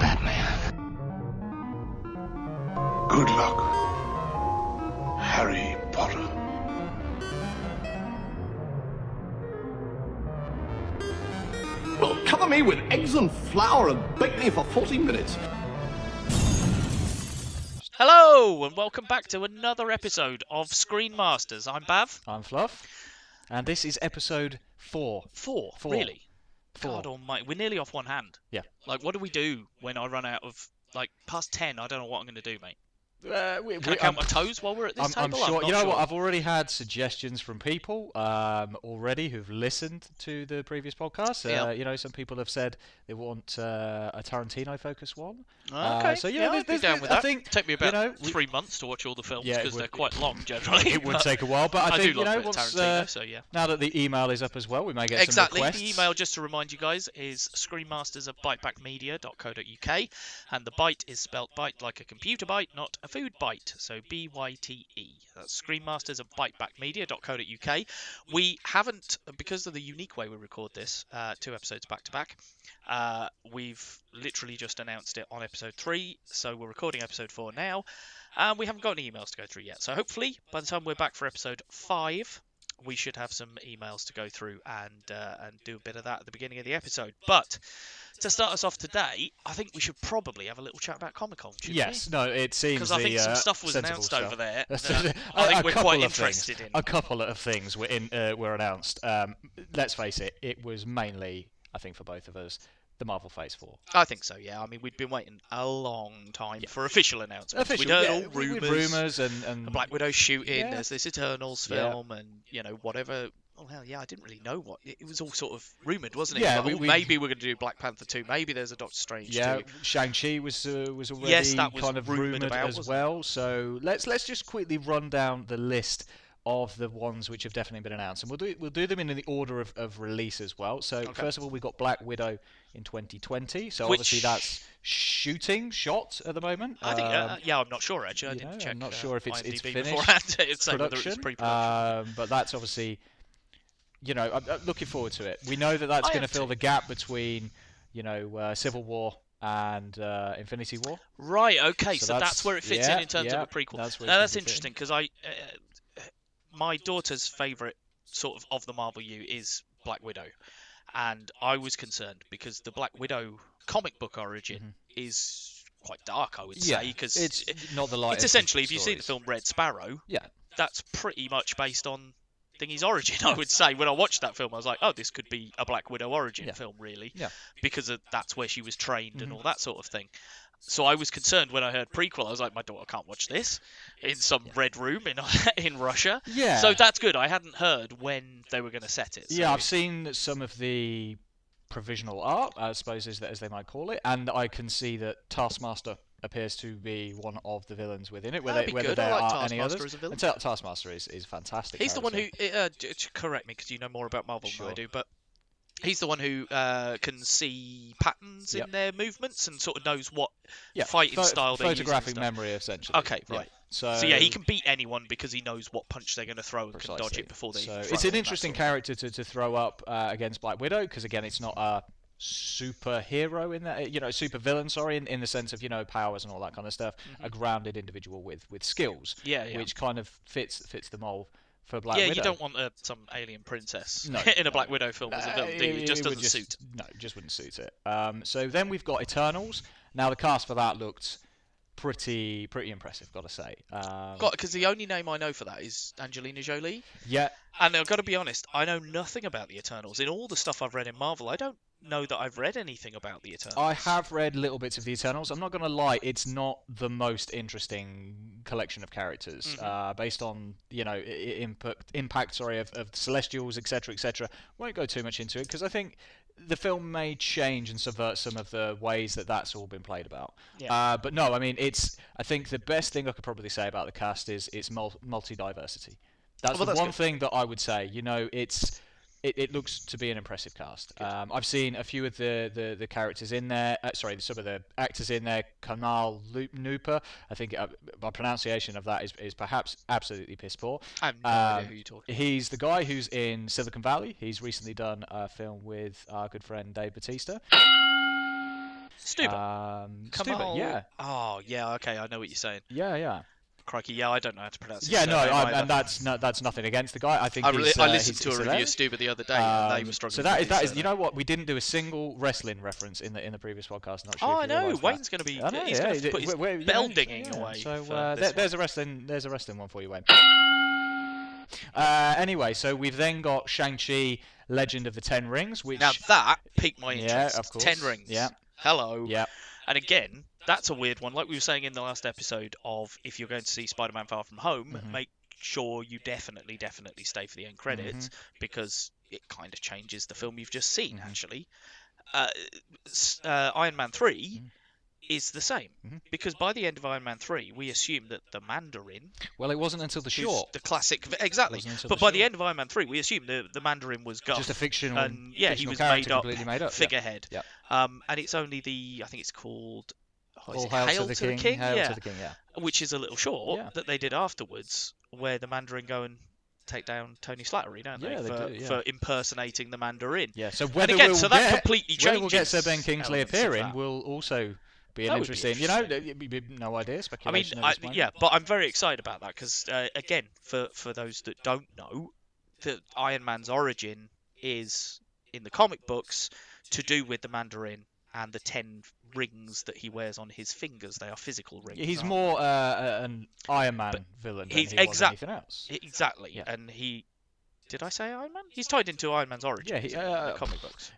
Batman. Good luck, Harry Potter. Well, cover me with eggs and flour and bake me for 40 minutes. Hello, and welcome back to another episode of Screen Masters. I'm Bav. I'm Fluff, and this is episode 4. Four. Really? 4. God almighty, we're nearly off one hand. Yeah. Like, what do we do when I run out of, past 10? I don't know what I'm going to do, mate. Can I I'm count my toes while we're at this I'm table? sure. I'm You know not what? sure. I've already had suggestions from people already who've listened to the previous podcast. Yeah. Some people have said they want a Tarantino-focused one. Okay. So I'd be down with that. I think Take me about we- 3 months to watch all the films Yeah, it because would- there quite long generally. it would take a while, but I think do love a bit of once Tarantino, so yeah. now that the email is up as well, we may get Exactly. some requests. The email, just to remind you guys, is screenmasters@bytebackmedia.co.uk, and the byte is spelt byte like a computer byte, not a food byte. So BYTE. That's screenmasters@bytebackmedia.co.uk. We haven't, because of the unique way we record this, 2 episodes back to back. We've literally just announced it on episode 3, so we're recording episode 4 now, and we haven't got any emails to go through yet. So hopefully, by the time we're back for episode 5, we should have some emails to go through and do a bit of that at the beginning of the episode. But to start us off today, I think we should probably have a little chat about Comic-Con, shouldn't Yes, no, it seems Because I think some stuff was sensible announced stuff. over there That's that a I think we're couple quite of interested things. in. A couple of things were announced. Let's face it, it was mainly, I think, for both of us, the Marvel Phase 4. I think so, yeah. I mean, we'd been waiting a long time for official announcements. We'd heard all rumours. and The Black Widow shooting, Yeah. there's this Eternals film, and, whatever. Oh, hell, yeah, I didn't really know what. It was all sort of rumoured, wasn't it? Yeah, Like, we- maybe we're going to do Black Panther 2. Maybe there's a Doctor Strange 2. Shang-Chi was already Yes, that was kind of rumoured rumoured about, as wasn't well. So let's just quickly run down the list of the ones which have definitely been announced, and we'll do them in the order of release as well. So first of all, we've got Black Widow in 2020. So obviously that's shot at the moment. I think, I'm not sure, actually. I didn't check. I'm not sure if it's IMDb finished beforehand. It's saying whether production, it's pre-production. but that's obviously, I'm looking forward to it. We know that that's I going to am fill too. the gap between, Civil War and Infinity War. Right, okay, so that's that's- where it fits in terms of a prequel. that's where it's Now, gonna that's be interesting, because my daughter's favourite sort of the Marvel U is Black Widow. And I was concerned because the Black Widow comic book origin is quite dark, I would say, because it's not the lightest. it's essentially, if you've seen stories. the film Red Sparrow, Yeah. that's pretty much based on Thingy's origin, I would say. When I watched that film, I was like, oh, this could be a Black Widow origin film, really. Yeah. Because that's where she was trained and all that sort of thing. So I was concerned when I heard prequel. I was like, my daughter can't watch this in some red room in Russia. Yeah. So that's good. I hadn't heard when they were going to set it. So Yeah, I've seen some of the provisional art, I suppose, as they might call it, and I can see that Taskmaster appears to be one of the villains within it. That'd be Whether good. there I like are any Taskmaster others. as a villain. And Taskmaster is fantastic. He's the one character. who, correct me because you know more about Marvel than I Sure. do, but he's the one who can see patterns in their movements and sort of knows what fighting style they're using. photographic memory, essentially. Okay, right. So yeah, he can beat anyone because he knows what punch they're going to throw and can dodge Precisely. it before they. So throw it's it, an that interesting sort of character to throw up against Black Widow, because again, it's not a superhero in that, super villain, sorry, in the sense of powers and all that kind of stuff. A grounded individual with skills, Yeah. which kind of fits the mold for Black Yeah, Widow. you don't want some alien princess No, in a no. Black Widow film as a villain, do you? It just would doesn't suit. No, it just wouldn't suit it. So then we've got Eternals. Now the cast for that looked pretty impressive, gotta say. Because the only name I know for that is Angelina Jolie. Yeah. And I've got to be honest, I know nothing about the Eternals. In all the stuff I've read in Marvel, I don't know that I've read anything about the Eternals. I have read little bits of the Eternals. I'm not going to lie, it's not the most interesting collection of characters, based on impact of Celestials, etc., etc. Won't go too much into it because I think the film may change and subvert some of the ways that's all been played about. Yeah. But no, I mean, I think the best thing I could probably say about the cast is it's multi-diversity. That's the one thing that I would say. It looks to be an impressive cast. I've seen a few of the characters in there. Some of the actors in there. Kamal Nooper. I think my pronunciation of that is perhaps absolutely piss poor. I have no idea who you're talking. He's the guy who's in Silicon Valley. He's recently done a film with our good friend Dave Bautista. Stuber. Stuber, yeah. Oh, yeah, okay, I know what you're saying. Yeah. Crikey, yeah, I don't know how to pronounce it. Yeah, no, and that's nothing against the guy. I think I he's, listened he's to a review of Stuber the other day, and they were struggling. So that is, you know what? We didn't do a single wrestling reference in the previous podcast. Not sure. Oh, if I know. realised Wayne's going to be. He's going to put his bell dinging away. So there's a wrestling one for you, Wayne. Anyway, so we've then got Shang-Chi, Legend of the Ten Rings, which now that piqued my interest. Yeah, of course. 10 Rings. Yeah. Hello. Yeah. And again, that's a weird one. Like we were saying in the last episode of if you're going to see Spider-Man Far From Home, make sure you definitely stay for the end credits because it kind of changes the film you've just seen, actually. Iron Man 3 is the same because by the end of Iron Man 3, we assume that the Mandarin. Well, it wasn't until the short. The classic, exactly. But by the end of Iron Man 3, we assume the Mandarin was Guff. Just a fictional. And yeah, he was made up figurehead. Yeah. And it's only I think it's called. Hail to the King. Hail to the King, yeah. Which is a little short that they did afterwards, where the Mandarin go and take down Tony Slattery, don't they? For impersonating the Mandarin. Yeah. So whether completely changes. Whether we'll get Sir Ben Kingsley appearing will also be an interesting. You know, no idea. Speculation. But I'm very excited about that because again, for those that don't know, that Iron Man's origin is in the comic books to do with the Mandarin and the 10 rings that he wears on his fingers. They are physical rings. He's more an Iron Man villain than he was anything else. Exactly. Yeah. And he... Did I say Iron Man? He's tied into Iron Man's origin. In the comic books.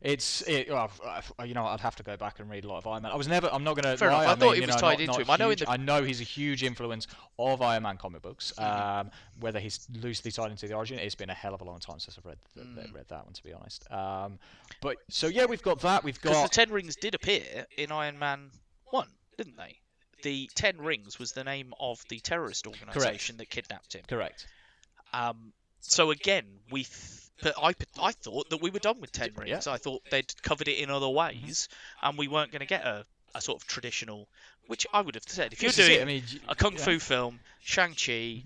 Well, I'd have to go back and read a lot of Iron Man. I'm not going to lie. I thought he was tied into him. I know he's a huge influence of Iron Man comic books. Whether he's loosely tied into the origin, it's been a hell of a long time since I've read that one, to be honest. But so yeah, we've got that. Because the 10 Rings did appear in Iron Man 1, didn't they? The 10 Rings was the name of the terrorist organisation that kidnapped him. Correct. So again, I thought that we were done with 10 Rings. I thought they'd covered it in other ways, and we weren't going to get a sort of traditional, which I would have said. If you're doing a kung fu film, Shang-Chi,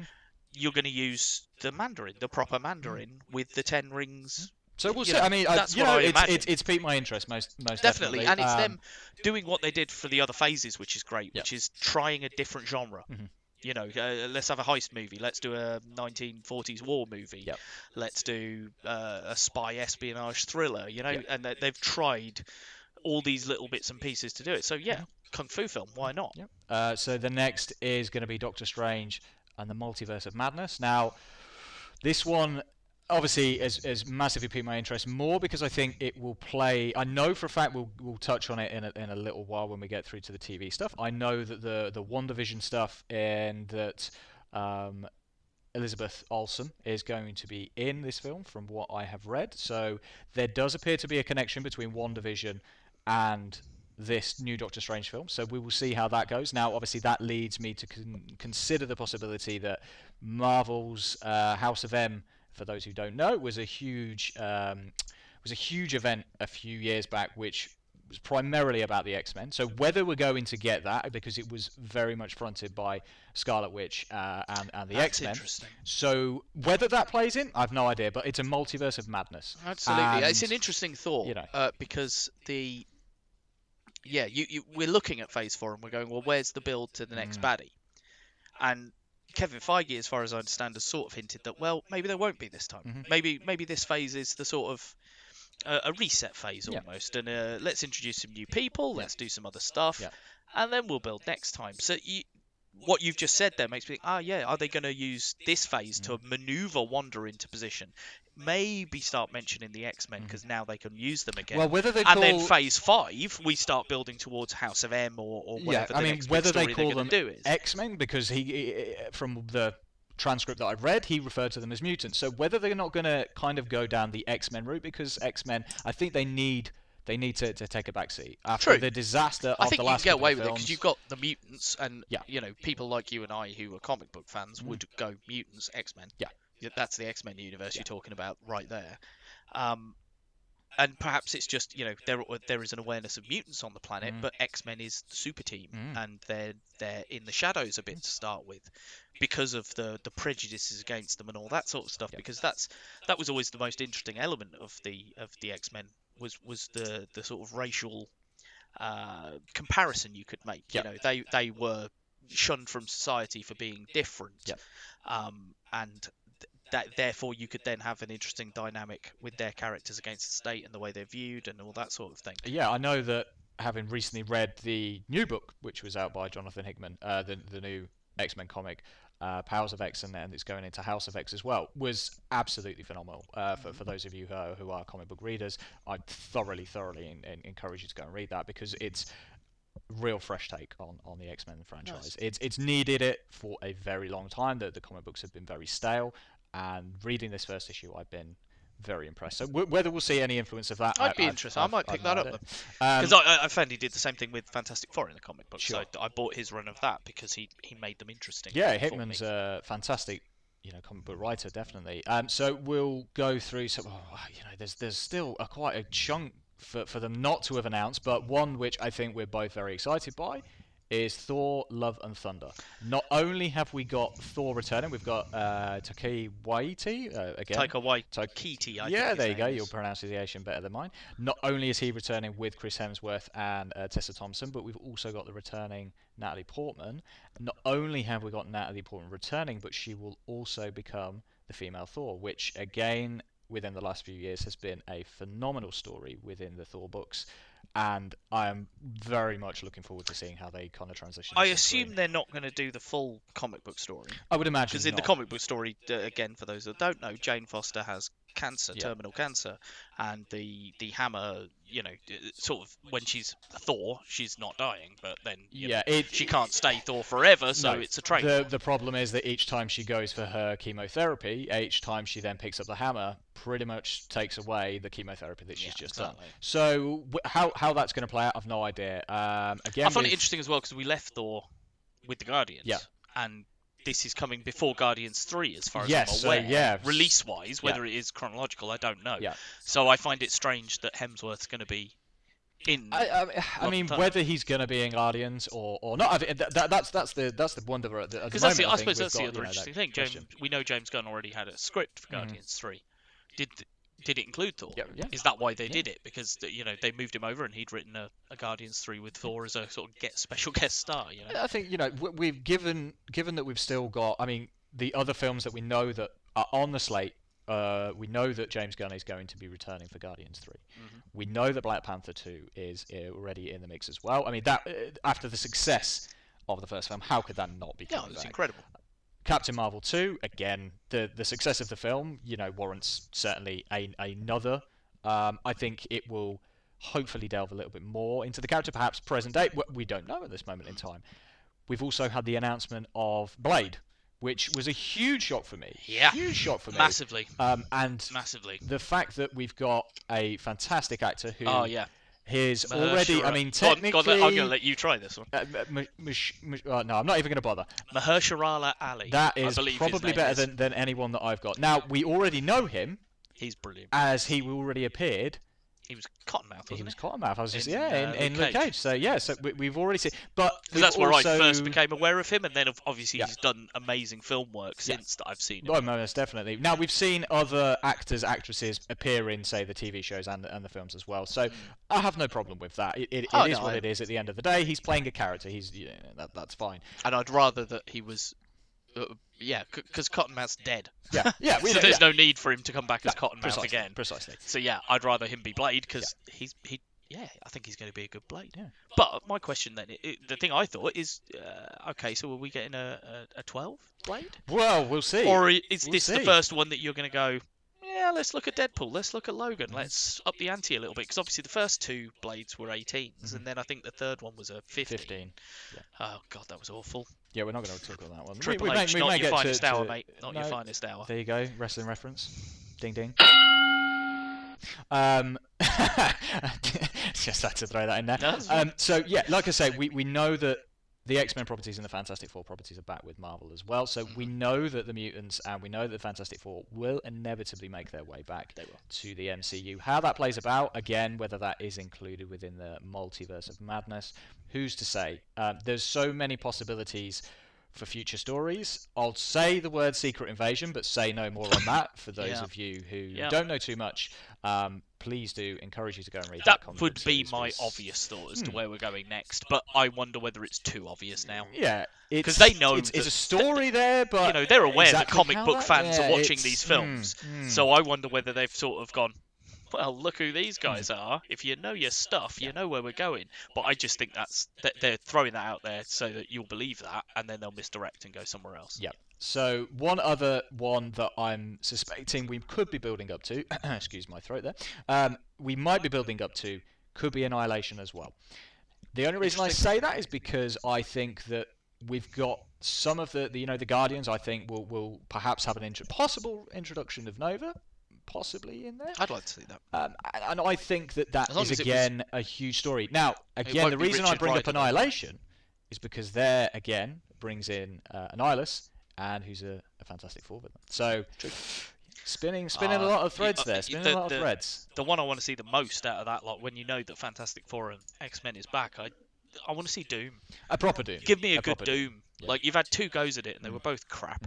you're going to use the Mandarin, the proper Mandarin, with the 10 Rings. So we'll see. I mean, it's piqued my interest most definitely. And it's them doing what they did for the other phases, which is great, which is trying a different genre. You know, let's have a heist movie. Let's do a 1940s war movie. Yep. Let's do a spy espionage thriller. You know, and they've tried all these little bits and pieces to do it. So yeah, kung fu film. Why not? Yep. So the next is going to be Doctor Strange and the Multiverse of Madness. Now, this one obviously has massively piqued my interest more because I think it will play. I know for a fact we'll touch on it in a little while when we get through to the TV stuff. I know that the WandaVision stuff and that Elizabeth Olsen is going to be in this film from what I have read. So there does appear to be a connection between WandaVision and this new Doctor Strange film. So we will see how that goes. Now, obviously, that leads me to consider the possibility that Marvel's House of M, for those who don't know, was a huge event a few years back, which was primarily about the X-Men. So whether we're going to get that, because it was very much fronted by Scarlet Witch and the X-Men. Interesting. So whether that plays in, I've no idea. But it's a multiverse of madness. Absolutely, and it's an interesting thought. Because we're looking at Phase 4 and we're going, well, where's the build to the next baddie? And Kevin Feige, as far as I understand, has sort of hinted that, well, maybe there won't be this time. Maybe this phase is the sort of a reset phase almost, and let's introduce some new people, let's do some other stuff, and then we'll build next time. So what you've just said there makes me think, are they going to use this phase to maneuver Wanda into position? Maybe start mentioning the X-Men because now they can use them again. Well, whether they and then Phase 5, we start building towards House of M or whatever the next big story they're going to do is. X-Men, because he, from the transcript that I've read, he referred to them as mutants. So whether they're not going to kind of go down the X-Men route, because X-Men, I think they need to take a backseat after the disaster of the last couple of films. I think you can get away with it because you've got the mutants, and people like you and I who are comic book fans would go mutants, X-Men. That's the X-Men universe you're talking about right there. And perhaps it's just, there is an awareness of mutants on the planet, but X-Men is the super team, and they're in the shadows a bit to start with because of the prejudices against them and all that sort of stuff, because that was always the most interesting element of the X-Men was the sort of racial comparison you could make. Yep. You know, they were shunned from society for being different, Yep. and that therefore you could then have an interesting dynamic with their characters against the state and the way they're viewed and all that sort of thing. Yeah, I know that having recently read the new book, which was out by Jonathan Hickman, the new X-Men comic, Powers of X, and it's going into House of X as well, was absolutely phenomenal. For those of you who are comic book readers, I'd thoroughly encourage you to go and read that, because it's real fresh take on the X-Men franchise. Nice. It's needed it for a very long time. The comic books have been very stale, and reading this first issue, I've been very impressed. So whether we'll see any influence of that, I'd be interested. I might pick that up, because I found he did the same thing with Fantastic Four in the comic book. Sure. So I bought his run of that because he made them interesting. Yeah, Hickman's a fantastic, comic book writer, definitely. So we'll go through some. There's still quite a chunk for them not to have announced, but one which I think we're both very excited by is Thor: Love and Thunder. Not only have we got Thor returning, we've got Taika Waititi again. Taika Waititi. Yeah, there you go. Your pronunciation better than mine. Not only is he returning with Chris Hemsworth and Tessa Thompson, but we've also got the returning Natalie Portman. Not only have we got Natalie Portman returning, but she will also become the female Thor, which again, within the last few years, has been a phenomenal story within the Thor books. And I am very much looking forward to seeing how they kind of transition. I assume they're not going to do the full comic book story. I would imagine because in the comic book story, again, for those that don't know, Jane Foster has cancer, terminal cancer, and the Hammer, sort of when she's Thor, she's not dying, but then she can't stay Thor forever, so it's a trade. The problem is that each time she goes for her chemotherapy, each time she then picks up the hammer, pretty much takes away the chemotherapy that she's just done. So how that's going to play out, I've no idea. Again, I find it interesting as well because we left Thor with the Guardians, and this is coming before Guardians 3, as far as I'm aware. Release-wise, whether it is chronological, I don't know. So I find it strange that Hemsworth's going to be in. I mean, whether he's going to be in Guardians or not, I think that's the wonder. Because I suppose that's the other interesting thing. We know James Gunn already had a script for Guardians 3. Did it include Thor? Yeah. Is that why they did it? Because they moved him over and he'd written a Guardians 3 with Thor as a sort of special guest star. I think we've given that we've still got. I mean, the other films that we know that are on the slate. We know that James Gunn is going to be returning for Guardians 3. Mm-hmm. We know that Black Panther 2 is already in the mix as well. I mean, that after the success of the first film, how could that not be coming back? It's incredible. Captain Marvel 2, again, the success of the film, warrants certainly another. I think it will hopefully delve a little bit more into the character, perhaps present day. We don't know at this moment in time. We've also had the announcement of Blade, which was a huge shock for me. Yeah. Huge shock for me. Massively. And massively. The fact that we've got a fantastic actor who... Oh, yeah. He's already, I mean, technically... I'm going to let you try this one. No, I'm not even going to bother. Mahershala Ali. That is probably better than anyone that I've got. Now, we already know him. He's brilliant. As he already appeared. He was Cottonmouth, wasn't he? He was Cottonmouth. I was just in Luke Cage. So we've already seen. But that's where I first became aware of him, and then obviously he's done amazing film work since that I've seen him. Oh, most definitely. Now we've seen other actors, actresses appear in, say, the TV shows and the films as well. So I have no problem with that. It is what it is. At the end of the day, he's playing a character. That's fine. And I'd rather that he was. Because Cottonmouth's dead. Yeah. So there's no need for him to come back as Cottonmouth again. Precisely. So I'd rather him be Blade because I think he's going to be a good Blade. Yeah. But my question then, the thing I thought is, okay, so are we getting a 12 Blade? Well, we'll see. Or is this the first one that you're going to go? Yeah, let's look at Deadpool. Let's look at Logan. Let's up the ante a little bit because obviously the first two Blades were 18s, and then I think the third one was a 15. Yeah. Oh God, that was awful. Yeah, we're not going to talk about that one. Triple H, not your finest hour, mate. Not your finest hour. There you go, wrestling reference. Ding ding. Just had to throw that in there. So like I say, we know that the X-Men properties and the Fantastic Four properties are back with Marvel as well. So we know that the mutants and we know that the Fantastic Four will inevitably make their way back to the MCU. How that plays about, again, whether that is included within the multiverse of madness, who's to say? There's so many possibilities for future stories. I'll say the word Secret Invasion, but say no more on that. For those of you who don't know too much, please do encourage you to go and read that. That would be my obvious thought as to where we're going next, but I wonder whether it's too obvious now. Yeah, because they know it's a story there, but they're aware that exactly comic book fans are watching these films. So I wonder whether they've sort of gone, well, look who these guys are. If you know your stuff, you know where we're going. But I just think that they're throwing that out there so that you'll believe that, and then they'll misdirect and go somewhere else. Yeah. So one other one that I'm suspecting we could be building up to, excuse my throat there, we might be building up to, could be Annihilation as well. The only reason I say that is because I think that we've got some of the Guardians. I think will perhaps have an possible introduction of Nova. Possibly in there. I'd like to see that. And I think that is again a huge story. Now, again, the reason I bring up Annihilation is because there again brings in Annihilus, and who's a Fantastic Four villain. So spinning a lot of threads there. Spinning a lot of threads. The one I want to see the most out of that lot, when you know that Fantastic Four and X-Men is back, I want to see Doom. A proper Doom. Give me a good Doom. Yeah. Like, you've had 2 goes at it, and they were both crap.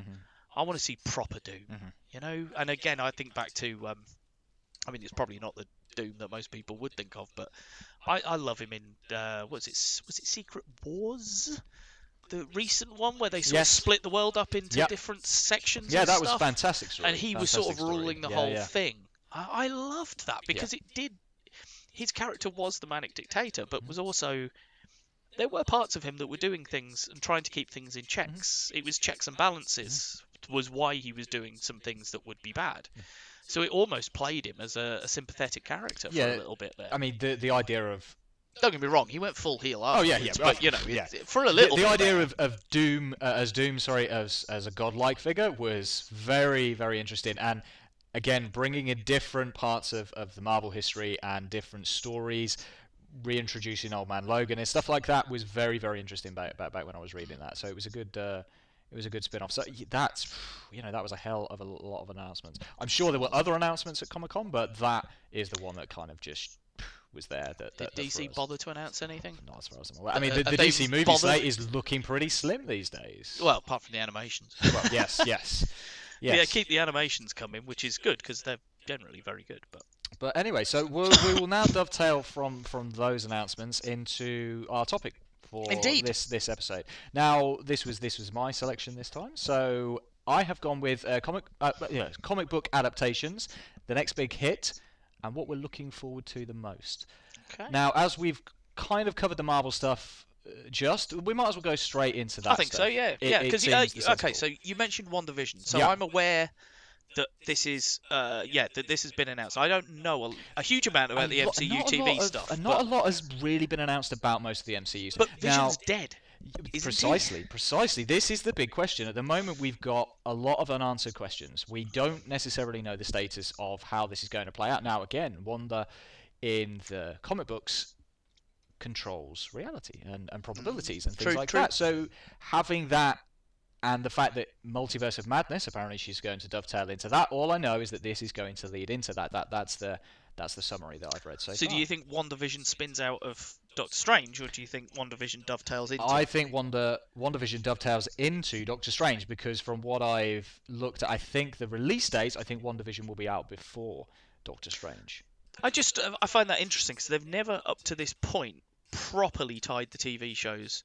I want to see proper Doom, And again, I think back to, I mean, it's probably not the Doom that most people would think of, but I love him in, was it Secret Wars? The recent one where they sort of split the world up into different sections. Yeah, and that stuff. was fantastic story. And he was sort of ruling the whole thing. I loved that because it did. His character was the manic dictator, but was also. There were parts of him that were doing things and trying to keep things in checks. It was checks and balances was why he was doing some things that would be bad. So it almost played him as a sympathetic character for a little bit there. I mean, the idea of... Don't get me wrong, he went full heel afterwards. Oh, yeah. But, for a little the bit idea there. of Doom, as a godlike figure was very, very interesting. And again, bringing in different parts of the Marvel history and different stories, reintroducing Old Man Logan and stuff like that was very, very interesting back when I was reading that. So it was a good spin-off. So that was a hell of a lot of announcements. I'm sure there were other announcements at Comic-Con, but that is the one that kind of just was there. Did DC bother to announce anything? Not as far as I'm aware. I mean, the DC movie slate is looking pretty slim these days. Well, apart from the animations. Well, yes. Yeah, keep the animations coming, which is good because they're generally very good. But anyway, so we will now dovetail from those announcements into our topic for this episode. Now, this was my selection this time, so I have gone with comic book adaptations, the next big hit, and what we're looking forward to the most. Okay. Now, as we've kind of covered the Marvel stuff, we might as well go straight into that. I think stuff. so, yeah. Because so you mentioned WandaVision, so I'm aware that this is that this has been announced. I don't know a huge amount about the MCU TV stuff. Not a lot has really been announced about most of the MCU stuff. But Vision's dead. Precisely. This is the big question. At the moment, we've got a lot of unanswered questions. We don't necessarily know the status of how this is going to play out. Now, again, Wanda in the comic books controls reality and probabilities and things like that. So having that and the fact that Multiverse of Madness, apparently she's going to dovetail into that. All I know is that this is going to lead into that. That's the summary that I've read so far. So do you think WandaVision spins out of Doctor Strange, or do you think WandaVision dovetails into? I think WandaVision dovetails into Doctor Strange because from what I've looked at, I think the release dates, I think WandaVision will be out before Doctor Strange. I find that interesting because they've never up to this point properly tied the TV shows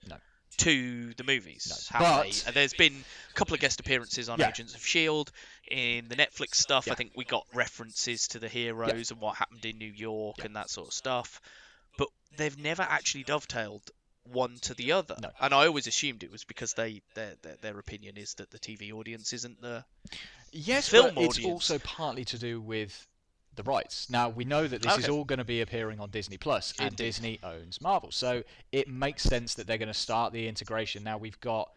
to the movies. No. But and there's been a couple of guest appearances on Agents of S.H.I.E.L.D. In the Netflix stuff, I think we got references to the heroes and what happened in New York and that sort of stuff. But they've never actually dovetailed one to the other. No. And I always assumed it was because their opinion is that the TV audience isn't the film audience. It's also partly to do with the rights. Now, we know that this is all going to be appearing on Disney Plus, and Disney owns Marvel. So it makes sense that they're going to start the integration. Now, we've got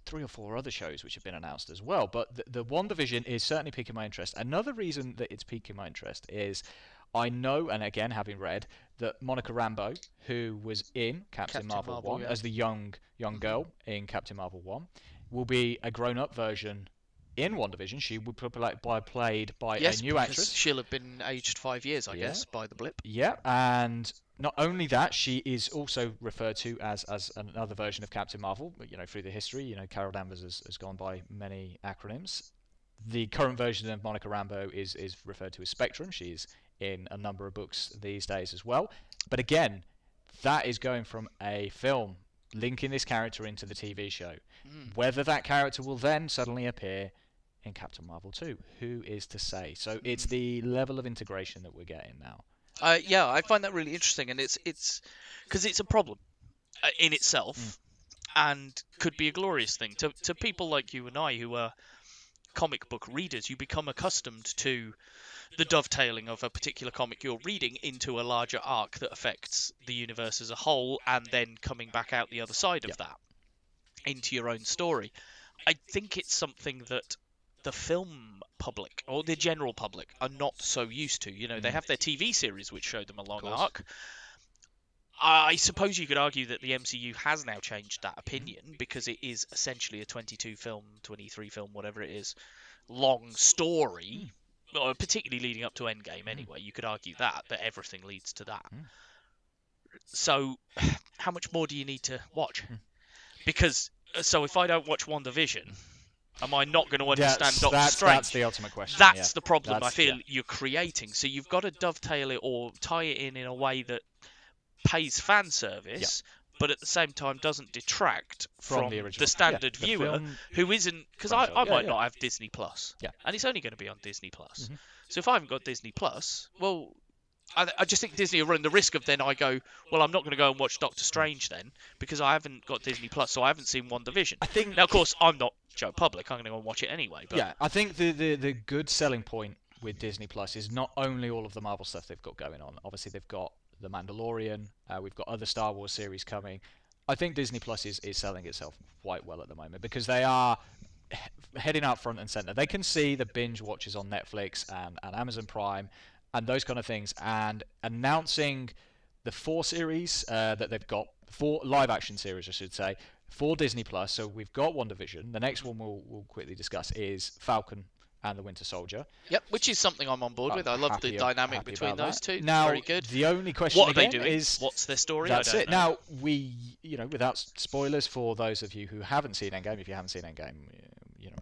3 or 4 other shows which have been announced as well. But the WandaVision is certainly piquing my interest. Another reason that it's piquing my interest is I know, and again, having read, that Monica Rambeau, who was in Captain Marvel 1 as the young girl in Captain Marvel 1, will be a grown-up version in WandaVision, she would be played by Yes, a new because actress. she'll have been aged 5 years, I guess, by the blip. Yeah, and not only that, she is also referred to as another version of Captain Marvel. Through the history, Carol Danvers has gone by many acronyms. The current version of Monica Rambeau is referred to as Spectrum. She's in a number of books these days as well. But again, that is going from a film linking this character into the TV show. Whether that character will then suddenly appear in Captain Marvel 2, who is to say? So it's the level of integration that we're getting now. Yeah, I find that really interesting, and it's because it's a problem in itself, and could be a glorious thing to people like you and I who are comic book readers. You become accustomed to the dovetailing of a particular comic you're reading into a larger arc that affects the universe as a whole, and then coming back out the other side of that into your own story. I think it's something that the film public or the general public are not so used to. They have their TV series which show them a long arc. I suppose you could argue that the MCU has now changed that opinion, because it is essentially a 23 film, whatever it is, long story, particularly leading up to Endgame anyway. You could argue that everything leads to that. So how much more do you need to watch? Because if I don't watch WandaVision, am I not going to understand Doctor Strange? That's the ultimate question. That's the problem I feel you're creating. So you've got to dovetail it or tie it in a way that pays fan service, but at the same time doesn't detract from the standard viewer who isn't. Because I might not have Disney Plus, and it's only going to be on Disney Plus. So if I haven't got Disney Plus, well, I just think Disney are running the risk of then I go, well, I'm not going to go and watch Doctor Strange then, because I haven't got Disney Plus, so I haven't seen WandaVision. Now, of course, I'm not Joe Public. I'm going to go and watch it anyway. But... Yeah, I think the good selling point with Disney Plus is not only all of the Marvel stuff they've got going on. Obviously, they've got The Mandalorian. We've got other Star Wars series coming. I think Disney Plus is selling itself quite well at the moment, because they are heading out front and center. They can see the binge watches on Netflix and Amazon Prime and those kind of things, and announcing the 4 series that they've got, 4 live action series, I should say, for Disney Plus. So we've got WandaVision. The next one we'll quickly discuss is Falcon and the Winter Soldier. Yep, which is something I'm on board with. I love the dynamic between those two. Now, very good. The only question what again are they doing? is what's their story? That's I don't it. know. Now we, without spoilers for those of you who haven't seen Endgame, if you haven't seen Endgame,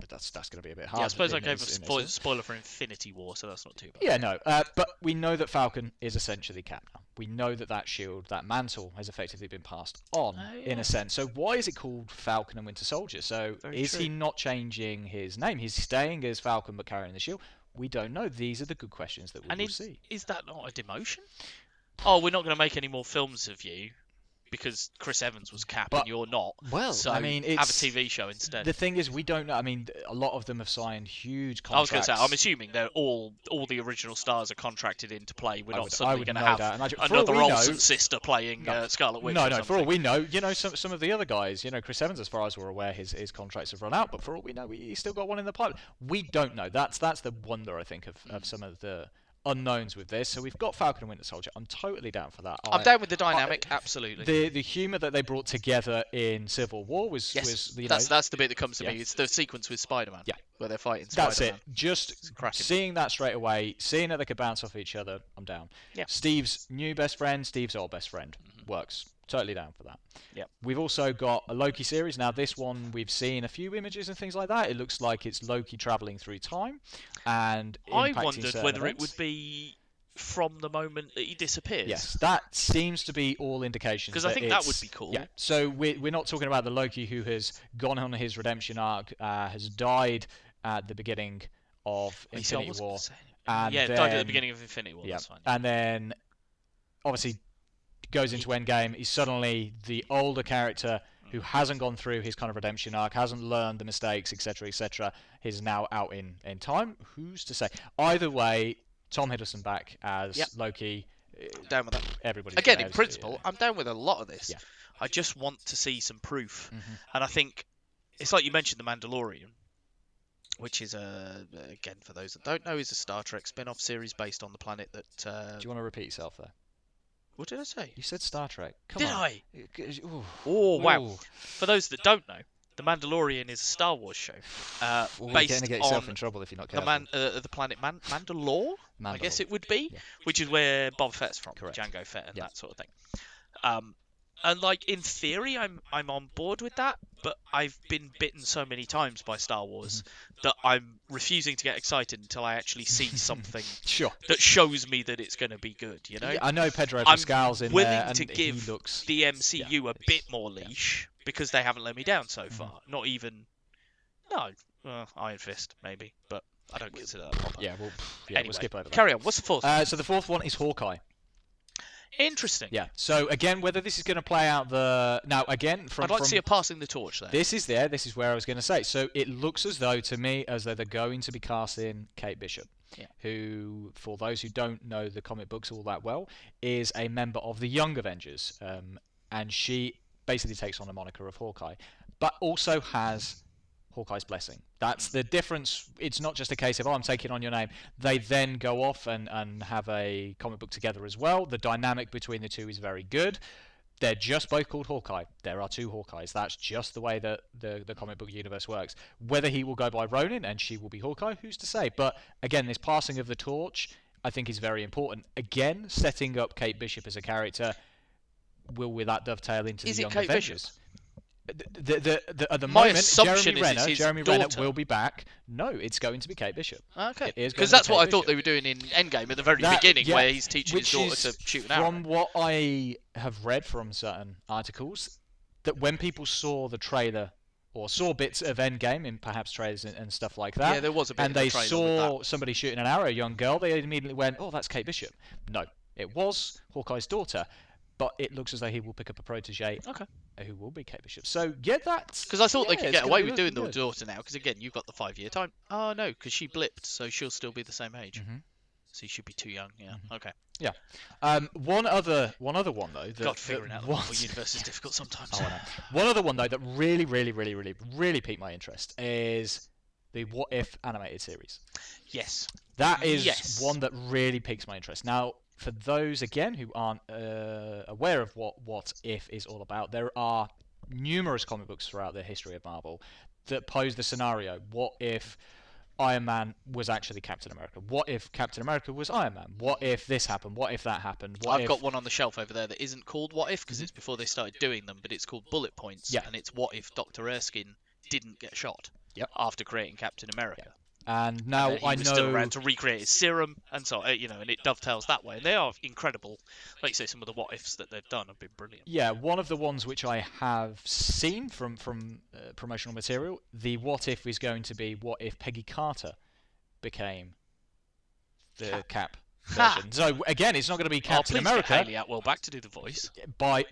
that's going to be a bit hard. Yeah, I suppose I gave a spoiler for Infinity War, so that's not too bad. Yeah, no, but we know that Falcon is essentially Cap now. We know that shield, that mantle, has effectively been passed on in a sense. So why is it called Falcon and Winter Soldier? So is he not changing his name? He's staying as Falcon but carrying the shield. We don't know. These are the good questions that we will see. Is that not a demotion? Oh, we're not going to make any more films of you because Chris Evans was Cap and you're not. Well, so I mean, have a TV show instead. The thing is, we don't know. I mean, a lot of them have signed huge contracts. I was going to say, I'm assuming they're all the original stars are contracted into play. We're not suddenly going to have another Olsen sister playing Scarlet Witch. No, for all we know, some of the other guys, Chris Evans, as far as we're aware, his contracts have run out. But for all we know, he's still got one in the pipeline. We don't know. That's the wonder, I think, of some of the unknowns with this. So we've got Falcon and Winter Soldier. I'm totally down for that. I'm down with the dynamic, absolutely. The humour that they brought together in Civil War was that's the bit that comes to me. It's the sequence with Spider-Man, where they're fighting Spider-Man. That's it. Just seeing that straight away, seeing that they could bounce off each other, I'm down. Yeah. Steve's new best friend, Steve's old best friend, works. Totally down for that. Yeah. We've also got a Loki series. Now, this one, we've seen a few images and things like that. It looks like it's Loki travelling through time and I wondered whether it would be from the moment that he disappears. Yes, that seems to be all indications. Because I think that would be cool. Yeah. So we're not talking about the Loki who has gone on his redemption arc, has died at the beginning of Infinity War. Died at the beginning of Infinity War. Yeah. That's fine. And then, obviously, goes into Endgame. He's suddenly the older character who hasn't gone through his kind of redemption arc, hasn't learned the mistakes, etc., etc. He's now out in time. Who's to say? Either way, Tom Hiddleston back as Loki. Down with that. Everybody. Again, in principle, I'm down with a lot of this. Yeah. I just want to see some proof. And I think it's like you mentioned, The Mandalorian, which is, again, for those that don't know, is a Star Trek spin-off series based on the planet that... Do you want to repeat yourself there? What did I say? You said Star Trek. Did on. I? Ooh. Oh, wow. Ooh. For those that don't know, The Mandalorian is a Star Wars show Well, you're based going to get yourself on in trouble if you're not the careful. the planet Mandalore, I guess Mandalore. it would be, Yeah. which is where Boba Fett's from, Correct. Jango Fett and Yeah. that sort of thing. And like in theory, I'm on board with that, but I've been bitten so many times by Star Wars that I'm refusing to get excited until I actually see something Sure. that shows me that it's going to be good. You know, Yeah, I know Pedro I'm Pascal's in willing there, to and give he looks. the MCU a bit more leash because they haven't let me down so far. Not even Iron Fist maybe, but I don't consider that proper. Yeah, we'll Anyway, skip over that. carry on. What's the fourth? So the fourth one is Hawkeye. Interesting. Yeah. So again, whether this is going to play out now again I'd like to see her passing the torch there. This is where I was going to say. So it looks as though to me as though they're going to be casting Kate Bishop, who, for those who don't know the comic books all that well, is a member of the Young Avengers, and she basically takes on the moniker of Hawkeye, but also has Hawkeye's blessing. That's the difference. It's not just a case of, I'm taking on your name. They then go off and have a comic book together as well. The dynamic between the two is very good. They're just both called Hawkeye. There are two Hawkeyes. That's just the way that the comic book universe works. Whether he will go by Ronin and she will be Hawkeye, who's to say? But again, this passing of the torch, I think, is very important. Again, setting up Kate Bishop as a character. Will that dovetail into the Young Kate Avengers? Bishop? At the My moment, assumption Jeremy is Renner daughter. will be back. No, it's going to be Kate Bishop. Okay. It is Because going that's to be what I Kate thought Bishop. they were doing in Endgame at the very beginning, where he's teaching his daughter to shoot an arrow. From what I have read from certain articles, that when people saw the trailer or saw bits of Endgame in perhaps trailers and stuff like that, Yeah, there was a bit and in the they trailer saw somebody shooting an arrow, a young girl, they immediately went, "Oh, that's Kate Bishop." No, it was Hawkeye's daughter. But it looks as though he will pick up a protege who will be Kate Bishop. So, yeah, that's... Because I thought they could it's get gonna away be with doing looking the good. daughter now, because again, you've got the 5-year time. Oh, no, because she blipped, so she'll still be the same age. So you should be too young, yeah. Okay. Yeah. One other one, though. God, figuring out the Marvel universe is difficult sometimes. Oh, I know. One other one, though, that really piqued my interest is the What If animated series. Yes. That is one that really piques my interest. Now, for those, again, who aren't aware of what If is all about, there are numerous comic books throughout the history of Marvel that pose the scenario, what if Iron Man was actually Captain America? What if Captain America was Iron Man? What if this happened? What if that happened? I've got one on the shelf over there that isn't called What If, because it's before they started doing them, but it's called Bullet Points, and it's what if Dr. Erskine didn't get shot after creating Captain America. Yeah. And now and he was still around to recreate his serum, and so and it dovetails that way. And they are incredible. Like you say, some of the what ifs that they've done have been brilliant. Yeah, one of the ones which I have seen from promotional material, the what if is going to be what if Peggy Carter became the Cap version. So again, it's not going to be Captain America. Get Hayley Atwell back to do the voice. By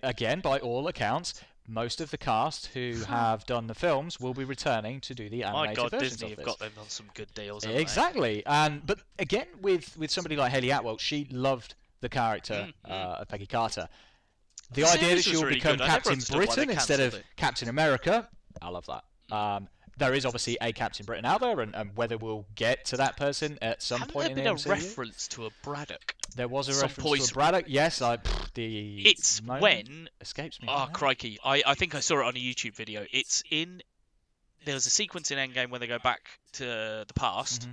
all accounts, most of the cast who have done the films will be returning to do the animated My God, versions Disney of have this. got them on some good deals. Haven't Exactly, but again, with somebody like Hayley Atwell, she loved the character of Peggy Carter. The idea that she will become Captain Britain instead of Captain America, I love that. There is obviously a Captain Britain out there, and whether we'll get to that person at some point in the MCU. Haven't there been a reference to a Braddock? There was a reference to a Braddock. Yes, It's when escapes me. Oh crikey! I think I saw it on a YouTube video. It's in. There's a sequence in Endgame when they go back to the past,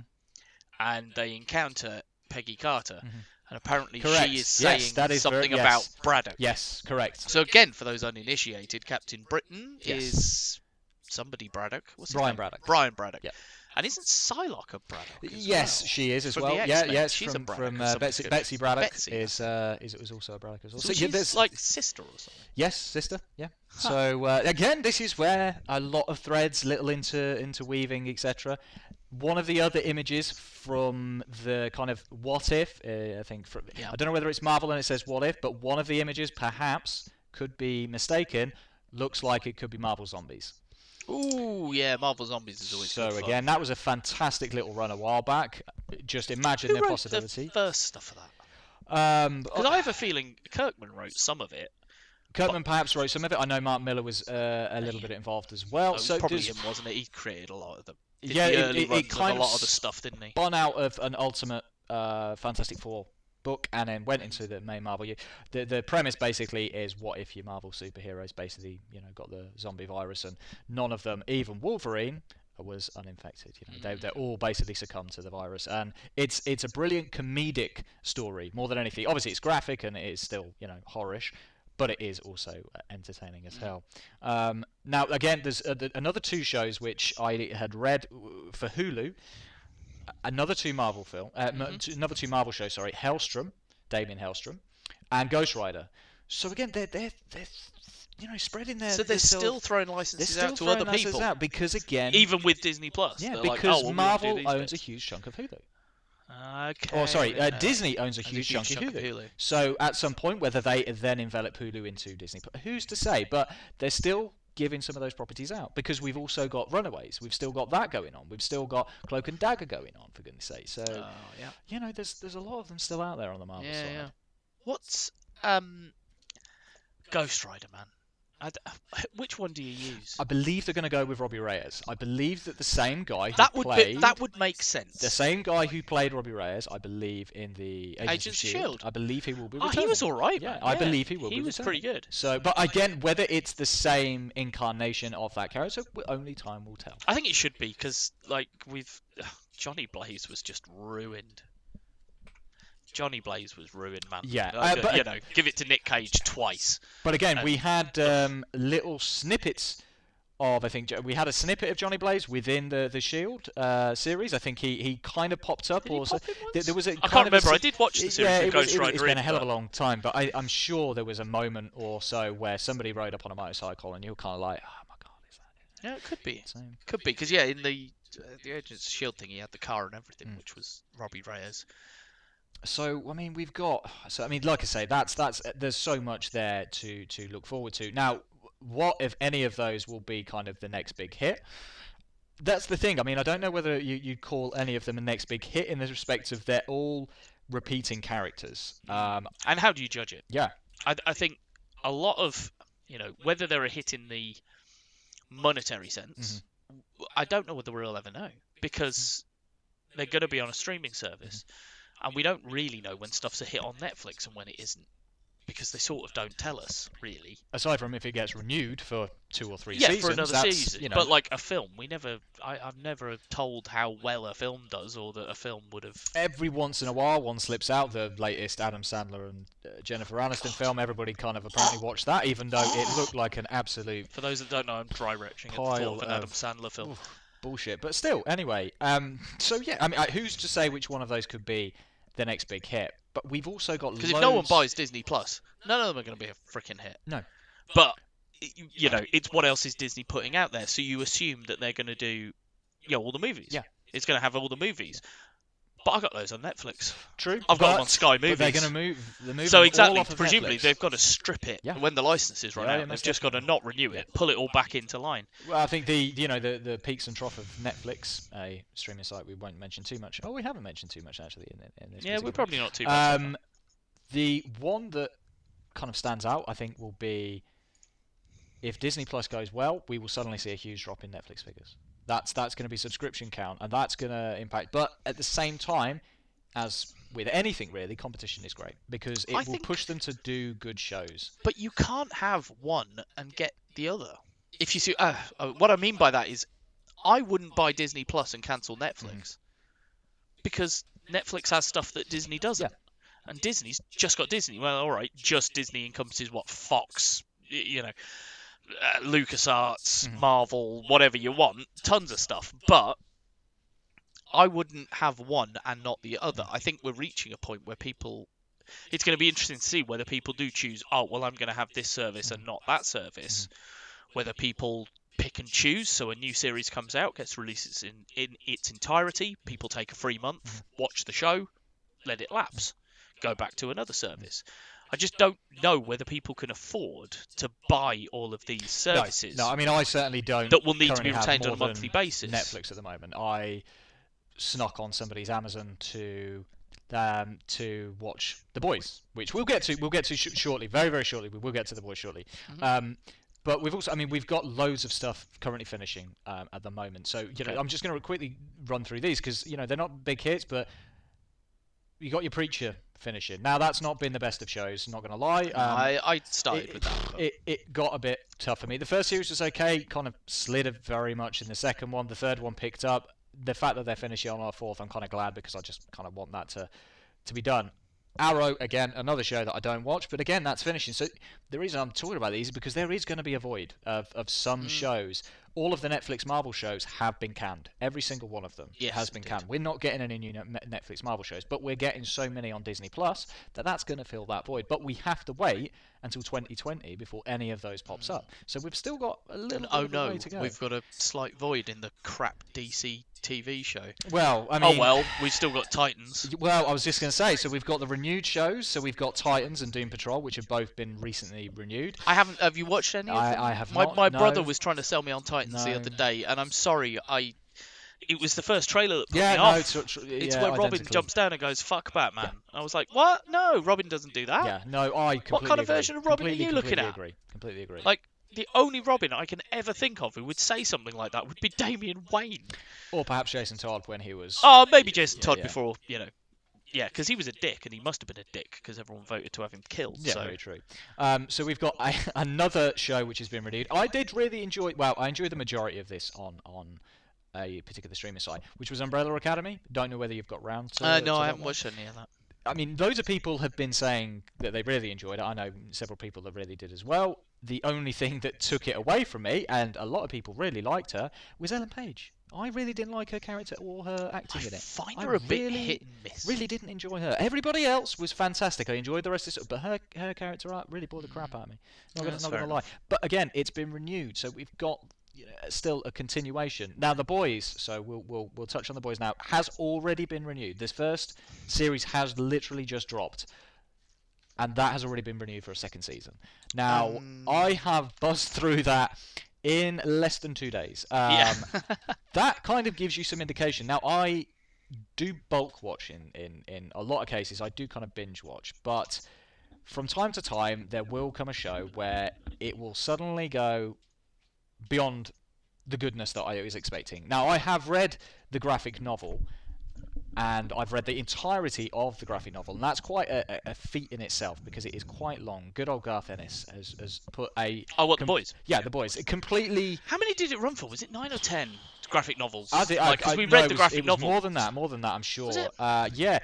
and they encounter Peggy Carter, and apparently she is saying something about Braddock. Yes, correct. So again, for those uninitiated, Captain Britain is somebody Braddock. What's his name? Braddock. Brian Braddock. Yeah. And isn't Psylocke a Braddock? Yes, she is as From well. the Yeah, X-Men. yes, She's a from Braddock. Betsy Braddock Betsy. is also a Braddock as well. So she's like sister or something. Yes, sister. Yeah. So again, this is where a lot of threads, little interweaving, etc. One of the other images from the kind of what if, I think, I don't know whether it's Marvel and it says what if, but one of the images perhaps could be mistaken. Looks like it could be Marvel Zombies. Ooh, yeah, Marvel Zombies is always so good fun. Again, that was a fantastic little run a while back. Just imagine Who the wrote possibility. the first stuff of that? Because I have a feeling Kirkman wrote some of it. Kirkman perhaps wrote some of it. I know Mark Miller was a little bit involved as well. So probably him, wasn't it? He created a lot of them. Yeah, the early runs it kind of a lot of the stuff, didn't he? Spun out of an Ultimate Fantastic Four book and then went into the main Marvel. The premise basically is, what if your Marvel superheroes basically, got the zombie virus, and none of them, even Wolverine, was uninfected. They're all basically succumbed to the virus, and it's a brilliant comedic story more than anything. Obviously, it's graphic and it is still horrorish, but it is also entertaining as hell. Now, again, there's another 2 shows which I had read for Hulu. Another 2 Marvel another 2 Marvel shows. Sorry, Hellstrom, Damien Hellstrom, and Ghost Rider. So again, they're spreading their. So they're still throwing licenses out to other people. Because again, even with Disney Plus. Yeah, they're because like, Marvel owns a huge chunk of Hulu. Okay. Oh, sorry, Disney owns a huge chunk of Hulu. So at some point, whether they then envelop Hulu into Disney, who's to say? But they're still giving some of those properties out, because we've also got Runaways. We've still got that going on. We've still got Cloak and Dagger going on, for goodness sake. So there's a lot of them still out there on the Marvel side. Yeah. What's Ghost Rider, man? Which one do you use? I believe they're going to go with Robbie Reyes. I believe that the same guy that would make sense. The same guy who played Robbie Reyes, I believe, in the Agents of Shield. I believe he will be returning. He was all right. Yeah, I believe he will be returning. He was pretty good. So, but again, whether it's the same incarnation of that character, only time will tell. I think it should be, because Johnny Blaze was just ruined. Johnny Blaze was ruined, man. Yeah, but give it to Nick Cage twice. But again, we had little snippets of. I think we had a snippet of Johnny Blaze within the Shield series. I think he kind of popped up. Did he pop in once? There was a. I can't remember. I did watch the series. It's been a hell of a long time, but I'm sure there was a moment or so where somebody rode up on a motorcycle and you were kind of like, oh my god, is that it? Yeah, it could be. Could be, because in the Agents of Shield thing, he had the car and everything, which was Robbie Reyes. So I mean, we've got. So I mean, like I say, that's there's so much there to look forward to. Now, what if any of those will be kind of the next big hit? That's the thing. I mean, I don't know whether you'd call any of them a next big hit in the respect of they're all repeating characters. And how do you judge it? Yeah, I think a lot of whether they're a hit in the monetary sense, I don't know whether we'll ever know, because they're going to be on a streaming service. And we don't really know when stuff's a hit on Netflix and when it isn't, because they sort of don't tell us, really. Aside from if it gets renewed for 2 or 3 seasons. Yeah, for another season. But like a film, I've never told how well a film does, or that a film would have. Every once in a while, one slips out. The latest Adam Sandler and Jennifer Aniston film, everybody kind of apparently watched that, even though it looked like an absolute. For those that don't know, I'm dry retching at the thought of an Adam Sandler film. Bullshit. But still, anyway. So yeah, I mean, who's to say which one of those could be the next big hit? But we've also got because if no one buys Disney Plus, none of them are going to be a freaking hit. No. But it's what else is Disney putting out there? So you assume that they're going to do, all the movies. Yeah. It's going to have all the movies. But I got those on Netflix. True. I've got them on Sky Movies. But they're going to move the movie. So exactly, all off of presumably Netflix. they've got to strip it when the licenses run out. They've just got to not renew it, pull it all back into line. Well, I think the peaks and troughs of Netflix, a streaming site we won't mention too much. Oh, we haven't mentioned too much actually in this. Yeah, we're probably not too much. The one that kind of stands out, I think, will be if Disney Plus goes well, we will suddenly see a huge drop in Netflix figures. That's going to be subscription count, and that's going to impact. But at the same time, as with anything really, competition is great because it will push them to do good shows. But you can't have one and get the other. If you see, what I mean by that is, I wouldn't buy Disney Plus and cancel Netflix because Netflix has stuff that Disney doesn't, and Disney's just got Disney. Well, all right, just Disney encompasses what? Fox, LucasArts, Marvel, whatever you want, tons of stuff, but I wouldn't have one and not the other. I think we're reaching a point where it's going to be interesting to see whether people do choose, I'm going to have this service and not that service. Whether people pick and choose, so a new series comes out, gets released in its entirety, people take a free month, watch the show, let it lapse, go back to another service. I just don't know whether people can afford to buy all of these services. No, I mean, I certainly don't. That will need to be retained on a monthly basis. Netflix at the moment. I snuck on somebody's Amazon to watch The Boys, which we'll get to shortly, very very shortly. We will get to The Boys shortly. But we've got loads of stuff currently finishing at the moment. So I'm just going to quickly run through these because they're not big hits, but you got your Preacher finishing. Now, that's not been the best of shows, not going to lie. I started with that. But... It got a bit tough for me. The first series was okay, kind of slid very much in the second one. The third one picked up. The fact that they're finishing on our fourth, I'm kind of glad, because I just kind of want that to be done. Arrow, again, another show that I don't watch, but again, that's finishing. So the reason I'm talking about these is because there is going to be a void of some shows. All of the Netflix Marvel shows have been canned. Every single one of them has been canned. We're not getting any new Netflix Marvel shows, but we're getting so many on Disney Plus that's going to fill that void. But we have to wait until 2020 before any of those pops up. So we've still got a little bit of a way to go. We've got a slight void in the crap DC TV show. Well, I mean... we've still got Titans. Well, I was just going to say, so we've got the renewed shows. So we've got Titans and Doom Patrol, which have both been recently renewed. Have you watched any of them? I have not. My brother was trying to sell me on Titans the other day, and I'm sorry, it was the first trailer that put me off. It's where Robin jumps down and goes, "Fuck Batman." Yeah. I was like, "What? No, Robin doesn't do that." Yeah, no, I completely What kind of agree. version of Robin are you looking at? Completely agree. Like, the only Robin I can ever think of who would say something like that would be Damian Wayne. Or perhaps Jason Todd when he was... Oh, maybe Jason Todd before, Yeah, because he was a dick, and he must have been a dick, because everyone voted to have him killed. Yeah, so. Very true. So we've got another show which has been renewed. I did really enjoy... Well, I enjoyed the majority of this on a particular streaming site, which was Umbrella Academy. Don't know whether you've got round to... No, I haven't watched any of that. I mean, loads of people have been saying that they really enjoyed it. I know several people that really did as well. The only thing that took it away from me, and a lot of people really liked her, was Ellen Page. I really didn't like her character or her acting in it. I find her a bit hit and miss. Really didn't enjoy her. Everybody else was fantastic. I enjoyed the rest of it, but her character art really bored the crap out of me. Not gonna lie. But again, it's been renewed, so we've got still a continuation. Now The Boys, so we'll touch on The Boys now, has already been renewed. This first series has literally just dropped, and that has already been renewed for a second season. Now I have buzzed through that in less than 2 days. That kind of gives you some indication. Now I do bulk watch in a lot of cases. I do kind of binge watch, but from time to time there will come a show where it will suddenly go beyond the goodness that I was expecting. Now, I have read the graphic novel, and I've read the entirety of the graphic novel, and that's quite a feat in itself, because it is quite long. Good old Garth Ennis has put a... Oh, what, The Boys? Yeah, The Boys. It completely... How many did it run for? Was it 9 or 10 graphic novels? Because we read the graphic novel. It was more than that, I'm sure. Was it? Yeah.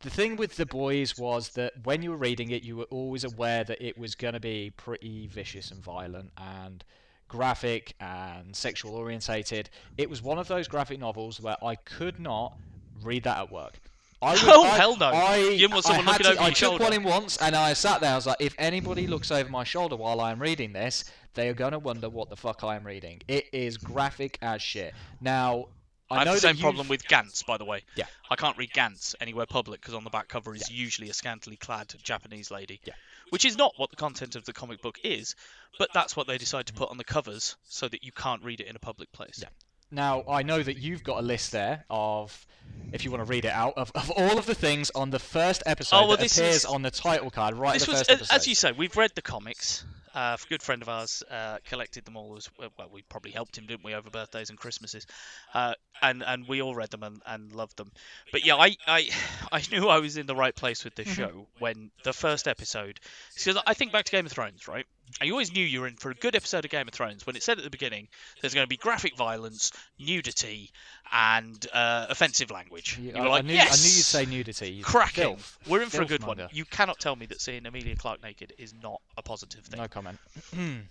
The thing with The Boys was that when you were reading it, you were always aware that it was going to be pretty vicious and violent and graphic and sexual orientated. It was one of those graphic novels where I could not read that at work. Hell no. You want someone looking over your shoulder. I took one in once, and I sat there. I was like, if anybody looks over my shoulder while I'm reading this, they are going to wonder what the fuck I am reading. It is graphic as shit. Now, I have the same problem with Gantz, by the way. Yeah. I can't read Gantz anywhere public, because on the back cover is usually a scantily clad Japanese lady. Yeah. Which is not what the content of the comic book is, but that's what they decide to put on the covers so that you can't read it in a public place. Yeah. Now, I know that you've got a list there of, if you want to read it out, of all of the things on the first episode that appears on the title card right at the first episode. As you say, we've read the comics. A good friend of ours collected them all. Well, we probably helped him, didn't we, over birthdays and Christmases. And we all read them and loved them. But yeah, I knew I was in the right place with this show when the first episode... Because I think back to Game of Thrones, right? I always knew you were in for a good episode of Game of Thrones when it said at the beginning there's going to be graphic violence, nudity, and offensive language. You were like, yes! I knew you'd say nudity. Cracking. We're in for a good one. You cannot tell me that seeing Emilia Clarke naked is not a positive thing. No comment. And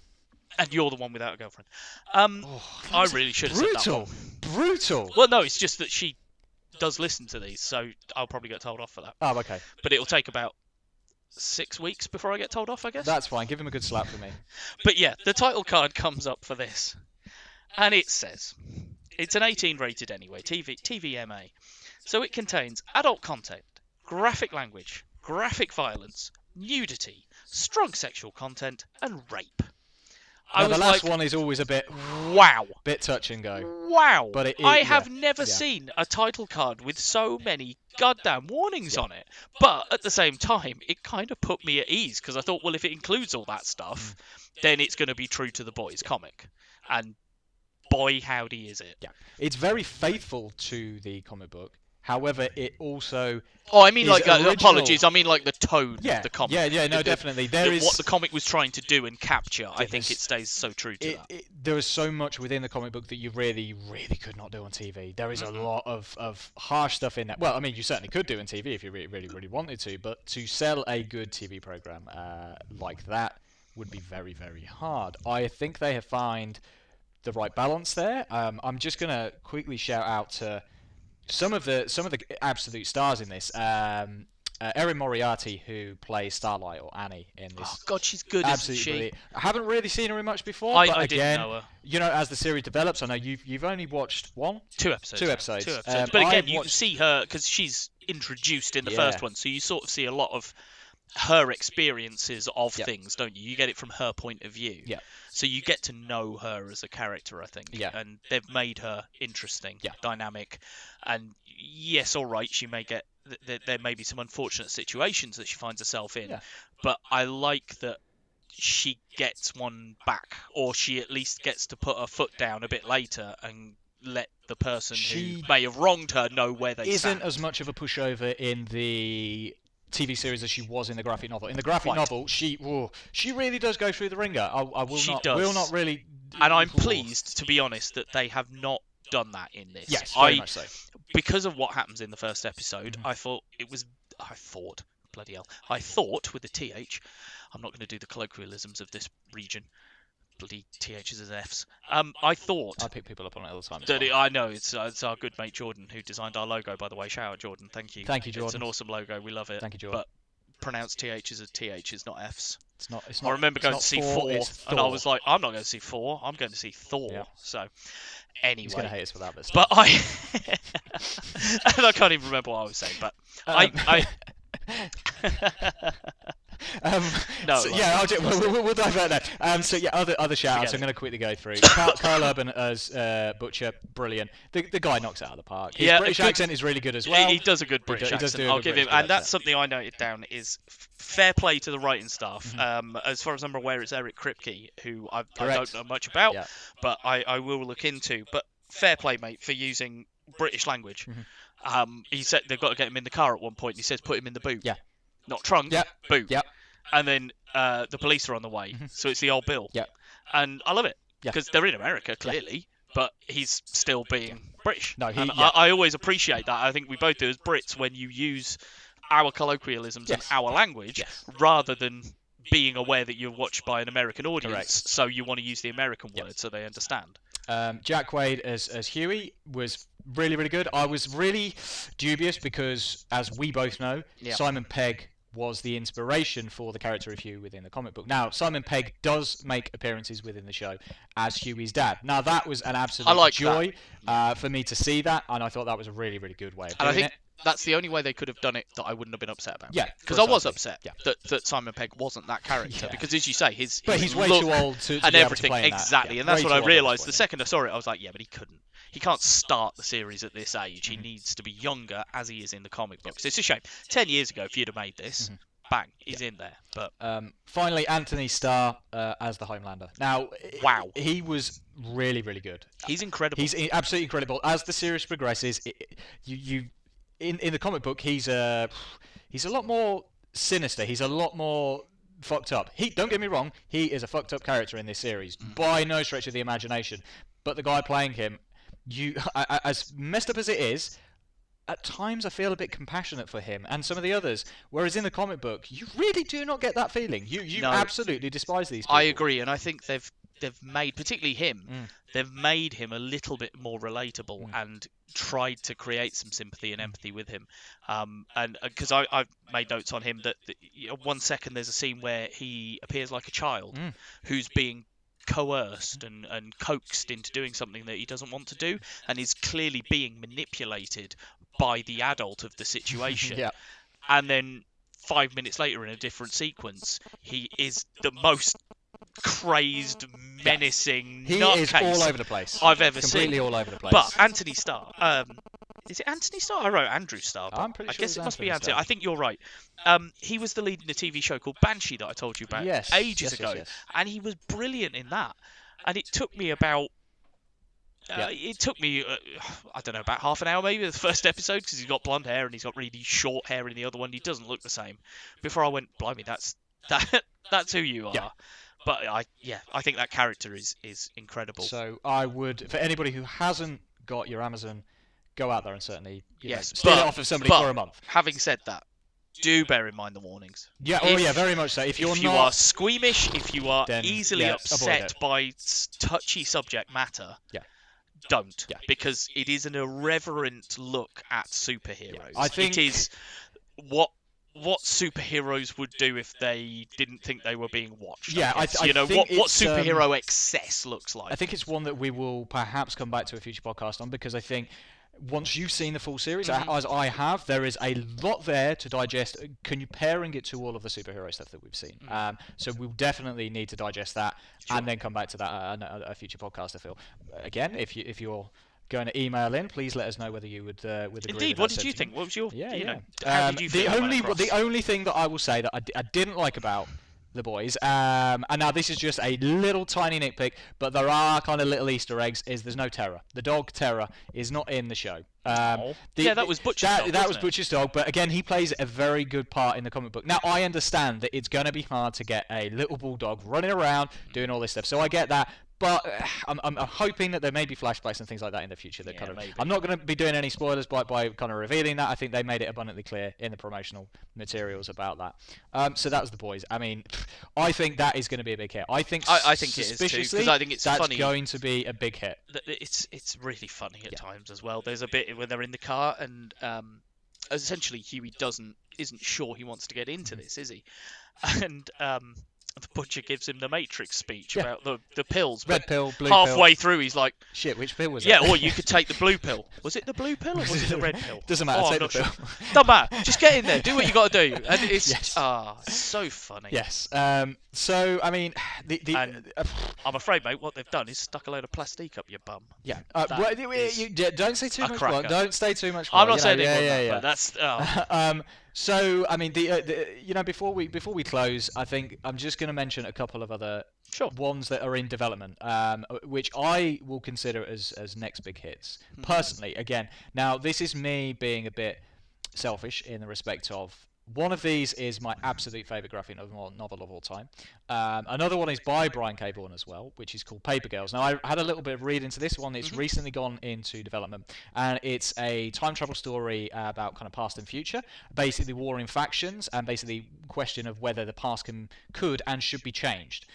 you're the one without a girlfriend. I really should have said that one. Brutal! Well, no, it's just that she does listen to these, so I'll probably get told off for that. Oh, okay. But it'll take about 6 weeks before I get told off, I guess. That's fine. Give him a good slap for me. But yeah, the title card comes up for this. And it says, it's an 18 rated anyway, TVMA. So it contains adult content, graphic language, graphic violence, nudity, strong sexual content, and rape. Now, the last one is always a bit touch and go. Wow. But I have never seen a title card with so many goddamn warnings on it. But at the same time, it kind of put me at ease, because I thought, well, if it includes all that stuff, then it's going to be true to the Boys comic. And boy, howdy is it. Yeah. It's very faithful to the comic book. However, it also Oh, I mean, is like, original. apologies. I mean, like, the tone of the comic. No, definitely. What the comic was trying to do and capture, I think it stays so true to that. There is so much within the comic book that you really, really could not do on TV. There is a lot of harsh stuff in there. Well, I mean, you certainly could do on TV if you really, really, really wanted to, but to sell a good TV program like that would be very, very hard. I think they have found the right balance there. I'm just going to quickly shout out to some of the absolute stars in this. Erin Moriarty, who plays Starlight or Annie in this. Oh God, she's good, isn't she? Brilliant. I haven't really seen her in much before. I again, didn't know her. You know, as the series develops, I know you've only watched two episodes. But again, you see her because she's introduced in the first one, so you sort of see a lot of her experiences of things, don't you? You get it from her point of view. Yeah. So you get to know her as a character, I think. Yeah. And they've made her interesting, dynamic, and yes, all right, she may get there may be some unfortunate situations that she finds herself in, but I like that she gets one back, or she at least gets to put her foot down a bit later and let the person who may have wronged her know where they stand. Isn't as much of a pushover in the TV series as she was in the graphic novel. In the graphic novel, she really does go through the ringer. I will not really. And I'm pleased, to be honest, that they have not done that in this. Yes, very much so. Because of what happens in the first episode, I thought, with the TH, I'm not going to do the colloquialisms of this region. Bloody THs and Fs. I pick people up on it all the time. I know, it's our good mate Jordan who designed our logo, by the way. Shout out, Jordan. Thank you. Thank you, Jordan. It's an awesome logo. We love it. Thank you, Jordan. But pronounced THs as THs, not Fs. It's not. I remember going to see Thor, and I was like, I'm not going to see Thor. I'm going to see Thor. Yeah. So, anyway. He's going to hate us for that. But and I can't even remember what I was saying. But we'll divert that. Other shout-outs I'm going to quickly go through. Carl Urban as Butcher, brilliant. The guy knocks it out of the park. His British accent is really good as well. He does a good British accent. I'll give him, and that's something I noted down is fair play to the writing staff. As far as I'm aware, it's Eric Kripke, who I don't know much about, but I will look into. But fair play, mate, for using British language. He said they've got to get him in the car at one point. He says put him in the boot. Yeah. Not trunk, boot. Yeah. And then the police are on the way, so it's the old Bill. Yeah. And I love it because they're in America clearly, but he's still being British. No, I always appreciate that. I think we both do as Brits when you use our colloquialisms and our language rather than being aware that you're watched by an American audience. Correct. So you want to use the American word so they understand. Jack Quaid as Huey was really, really good. I was really dubious because, as we both know, Simon Pegg was the inspiration for the character of Huey within the comic book. Now, Simon Pegg does make appearances within the show as Huey's dad. Now, that was an absolute joy for me to see that, and I thought that was a really, really good way of doing it. That's the only way they could have done it that I wouldn't have been upset about. Yeah, because I was upset that Simon Pegg wasn't that character. Because, as you say, his he's way look too old to and be everything able to play exactly, that. And that's what I realised the second I saw it. I was like, but he couldn't. He can't start the series at this age. He needs to be younger, as he is in the comic books. It's a shame. 10 years ago, if you'd have made this, bang, he's in there. But finally, Anthony Starr as the Homelander. Now, he was really, really good. He's incredible. He's absolutely incredible. As the series progresses, in the comic book, he's a lot more sinister. He's a lot more fucked up. Don't get me wrong, he is a fucked up character in this series by no stretch of the imagination. But the guy playing him, as messed up as it is, at times I feel a bit compassionate for him and some of the others. Whereas in the comic book, you really do not get that feeling. You absolutely despise these people. I agree, and I think they've made, particularly him, they've made him a little bit more relatable and tried to create some sympathy and empathy with him. And because I've made notes on him that 1 second there's a scene where he appears like a child who's being coerced and coaxed into doing something that he doesn't want to do, and is clearly being manipulated by the adult of the situation. And then 5 minutes later, in a different sequence, he is the most crazed, menacing nutcase he is all over the place. I've ever seen. Completely all over the place. But Anthony Starr, is it Anthony Starr? I wrote Andrew Starr. I'm pretty sure I guess it must be Anthony Anthony. I think you're right. He was the lead in a TV show called Banshee that I told you about ages ago, and he was brilliant in that. And it took me about It took me, I don't know, about half an hour maybe, the first episode, because he's got blonde hair and he's got really short hair in the other one. He doesn't look the same. Before I went, blimey, that's who you are. Yeah. But I think that character is incredible. So I would, for anybody who hasn't got your Amazon, go out there and certainly yes, steal it off of somebody for a month. Having said that, do bear in mind the warnings. Yeah, very much so. If you are squeamish, if you are then, easily upset by touchy subject matter, don't. Yeah. Because it is an irreverent look at superheroes. Yeah. I think it is what superheroes would do if they didn't think they were being watched. Yeah, I think what superhero excess looks like. I think it's one that we will perhaps come back to a future podcast on, because I think once you've seen the full series, as I have, there is a lot there to digest. Comparing it to all of the superhero stuff that we've seen, so we'll definitely need to digest that and then come back to that a future podcast. I feel again, if you're going to email in, please let us know whether you would agree. Indeed, what did you think? What was your how did you feel the only thing that I will say that I didn't like about The Boys, and now this is just a little tiny nitpick, but there are kind of little Easter eggs, is there's no Terra. The dog Terra is not in the show. That was Butcher's dog. That was Butcher's dog, but again, he plays a very good part in the comic book. Now, I understand that it's going to be hard to get a little bulldog running around doing all this stuff, so I get that. But I'm hoping that there may be flashbacks and things like that in the future. That maybe. I'm not going to be doing any spoilers by kind of revealing that. I think they made it abundantly clear in the promotional materials about that. So that was The Boys. I mean, I think that is going to be a big hit. I think it is too, because I think it's that's funny. Going to be a big hit. It's really funny at times as well. There's a bit when they're in the car and essentially Huey isn't sure he wants to get into this, is he? And the Butcher gives him the Matrix speech about the pills. Red pill, blue halfway pill. through, he's like, "Shit, which pill was it?" Yeah, or you could take the blue pill. Was it the blue pill or was it the red pill? Doesn't matter. Take the pill. Sure. Doesn't matter. Just get in there. Do what you got to do. And it's so funny. Yes. So I mean, I'm afraid, mate, what they've done is stuck a load of plastique up your bum. Yeah. Don't say too much. Don't say too much. I'm not saying anything. That's. So I mean, before we close, I think I'm just going to mention a couple of other ones that are in development, which I will consider as next big hits. Personally, again, now this is me being a bit selfish in the respect of one of these is my absolute favourite graphic novel of all time. Another one is by Brian K. Vaughan as well, which is called Paper Girls. Now, I had a little bit of read into this one. It's recently gone into development, and it's a time travel story about kind of past and future, basically warring factions, and basically question of whether the past could and should be changed.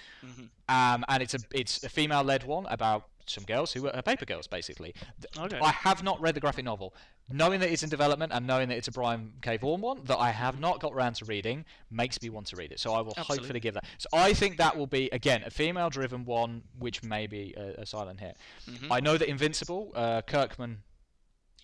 And it's a female-led one about some girls who are paper girls, basically. Okay. I have not read the graphic novel. Knowing that it's in development and knowing that it's a Brian K. Vaughan one that I have not got around to reading makes me want to read it. So I will hopefully give that. So I think that will be, again, a female-driven one, which may be a silent hit. I know that Invincible, Kirkman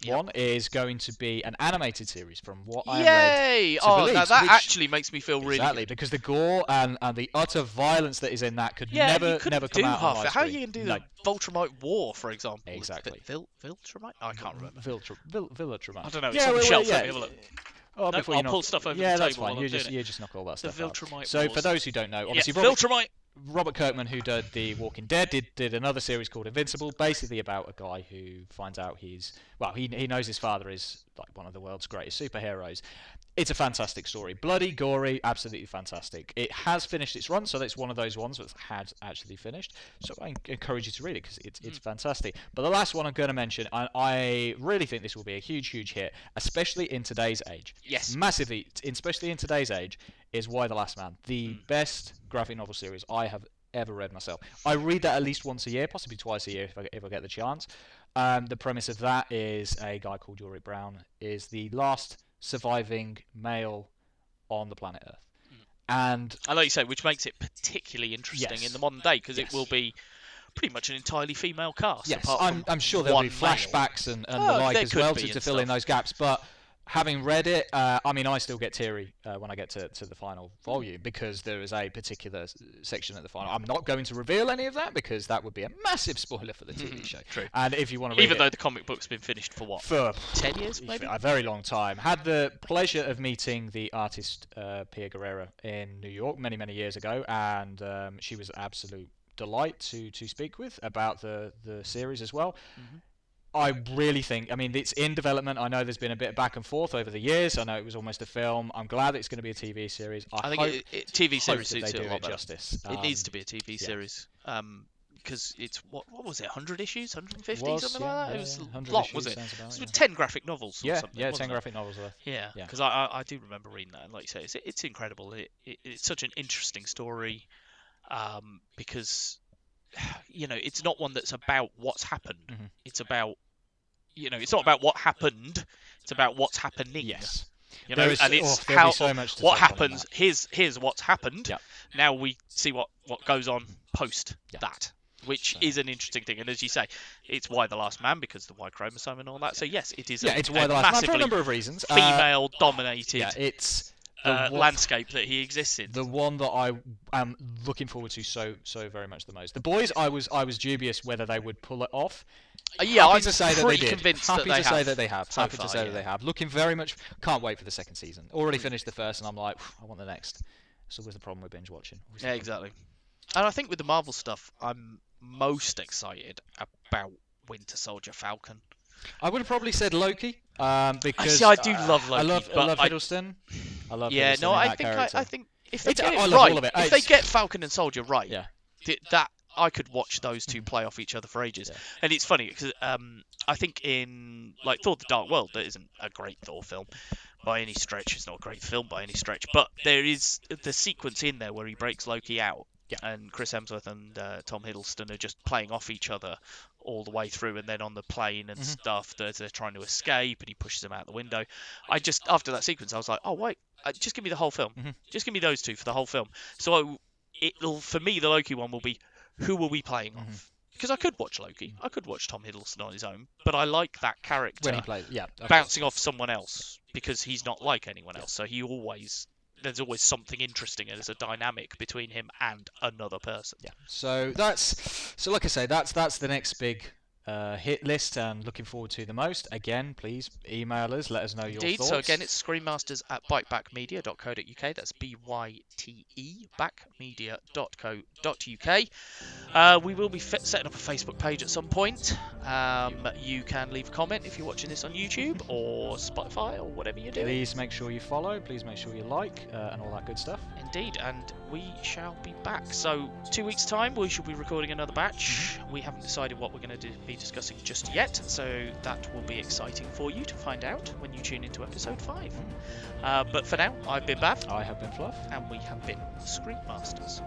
one, is going to be an animated series from what I read. That actually makes me feel really good. Because the gore and the utter violence that is in that could never come out on How are you going to do the Viltrumite War, for example? Exactly. Viltrumite? I can't remember. Viltrumite. I don't know. It's on the shelf. Let me have a look. I'll pull stuff over the that's table. Fine. You just knock all that stuff out. Viltrumite So for those who don't know, obviously Viltrumite. Robert Kirkman, who did The Walking Dead, did another series called Invincible, basically about a guy who finds out he knows his father is like one of the world's greatest superheroes. It's a fantastic story. Bloody, gory, absolutely fantastic. It has finished its run, so that's one of those ones that had actually finished. So I encourage you to read it because it's fantastic. But the last one I'm going to mention, I really think this will be a huge, huge hit, especially in today's age. Yes. Massively, especially in today's age, is Why the Last Man, the best graphic novel series I have ever read myself. I read that at least once a year, possibly twice a year if I get the chance. The premise of that is a guy called Yorick Brown is the last surviving male on the planet Earth. And like you say, which makes it particularly interesting in the modern day, because it will be pretty much an entirely female cast. Yes, I'm sure there'll be flashbacks and the like as well to fill in those gaps, but having read it, I still get teary when I get to the final volume, because there is a particular section at the final. I'm not going to reveal any of that because that would be a massive spoiler for the TV show. True. And if you want to read Even though the comic book's been finished for what? For 10 years, maybe? A very long time. Had the pleasure of meeting the artist Pia Guerrera in New York many, many years ago, and she was an absolute delight to speak with about the series as well. Mm-hmm. I really think, I mean, it's in development. I know there's been a bit of back and forth over the years. I know it was almost a film. I'm glad that it's going to be a TV series. I think TV series suits it a lot better. Justice. It needs to be a TV series. Because it's, what was it, 100 issues? 150? Something like that? It was a lot, was it? It was 10 graphic novels or something. Yeah, 10 graphic novels worth. Yeah, because I do remember reading that. And like you say, it's incredible. It's such an interesting story because, it's not one that's about what's happened. Mm-hmm. It's about, it's not about what happened. It's about what's happening. Yes. And it's how so much what happens. Here's what's happened. Yep. Now we see what goes on post that, which is an interesting thing. And as you say, it's Y the Last Man because of the Y chromosome and all that. So yes, it is. It's Y the Last Man for a number of reasons. Female-dominated. It's landscape that he exists in. The one that I am looking forward to so very much the most. The boys, I was dubious whether they would pull it off. I'm to say that they did. Convinced Happy that to they say have that they have. so Happy far, to say that they have. Looking very much. Can't wait for the second season. Already finished the first, and I'm like, I want the next. That's always the problem with binge watching. Yeah, exactly. And I think with the Marvel stuff, I'm most excited about Winter Soldier Falcon. I would have probably said Loki, because I do love Loki. I love Hiddleston. I love Hiddleston in that character. I think if they get it I love right, all of it. if they get Falcon and Soldier right, that I could watch those two play off each other for ages. Yeah. And it's funny because I think in Thor: The Dark World, that isn't a great Thor film by any stretch. It's not a great film by any stretch, but there is the sequence in there where he breaks Loki out. Yeah. And Chris Hemsworth and Tom Hiddleston are just playing off each other all the way through, and then on the plane and stuff, they're trying to escape, and he pushes them out the window. After that sequence, I was like, oh wait, just give me the whole film. Just give me those two for the whole film. So for me, the Loki one will be, who will we playing off? Because I could watch Loki, I could watch Tom Hiddleston on his own, but I like that character when he plays, bouncing off someone else because he's not like anyone else. So there's always something interesting, and there's a dynamic between him and another person. Yeah. So like I say, that's the next big hit list, and looking forward to the most. Again, please email us, let us know your thoughts. So again, it's screenmasters@bytebackmedia.co.uk. That's BYTE backmedia.co.uk. We will be setting up a Facebook page at some point. You can leave a comment if you're watching this on YouTube or Spotify or whatever you do. Please make sure you follow. Please make sure you like and all that good stuff. Indeed, and we shall be back. So 2 weeks' time, we shall be recording another batch. We haven't decided what we're going to be discussing just yet, so that will be exciting for you to find out when you tune into episode 5. But for now, I've been Bav. I have been Fluff. And we have been Screen Masters.